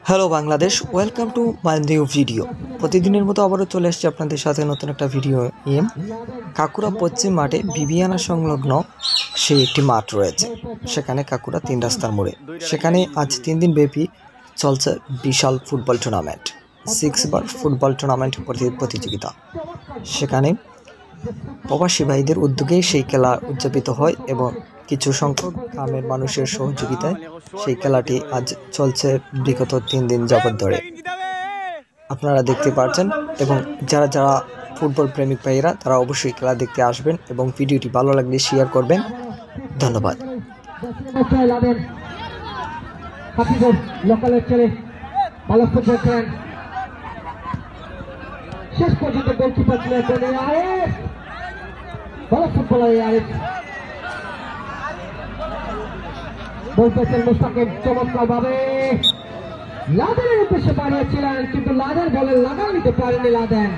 Hello Bangladesh, welcome to my new video. প্রতিদিনের মতো আবারও চলে আসছে আপনাদের সাথে নতুন একটা ভিডিও নিয়ে। কাকুরা পশ্চিম মাঠে বিবিয়ানা সংলগ্ন সেই একটি মাঠ রয়েছে, সেখানে কাকুরা 3 রাস্তার মোড়ে। সেখানে আজ 3 দিন ব্যাপী চলছে বিশাল ফুটবল টুর্নামেন্ট, 6 বার ফুটবল টুর্নামেন্ট প্রতিযোগিতা। সেখানে প্রবাসী ভাইদের উদ্যোগেই সেই খেলা উদযাপিত হয় এবং কিছু সংখ্যক গ্রামের মানুষের সহযোগিতায় সেই খেলাটি আজ চলছে বিগত 3 দিন যাবৎ ধরে। আপনারা দেখতে পাচ্ছেন এবং যারা যারা ফুটবল প্রেমিক ভাইয়েরা তারা অবশ্যই খেলা দেখতে আসবেন এবং ভিডিওটি ভালো লাগলে শেয়ার করবেন। ধন্যবাদ। শেষ পর্যন্ত গোলকিপার ছিলেন ভালো ফুটবলার আরিফ, বল পেয়েছেন মুস্তাকিম চমৎকার ভাবে লাদেনের উদ্দেশ্যে বাড়িয়েছিলেন, কিন্তু লাদেন বলে লাগা নিতে পারেনি। লাদেন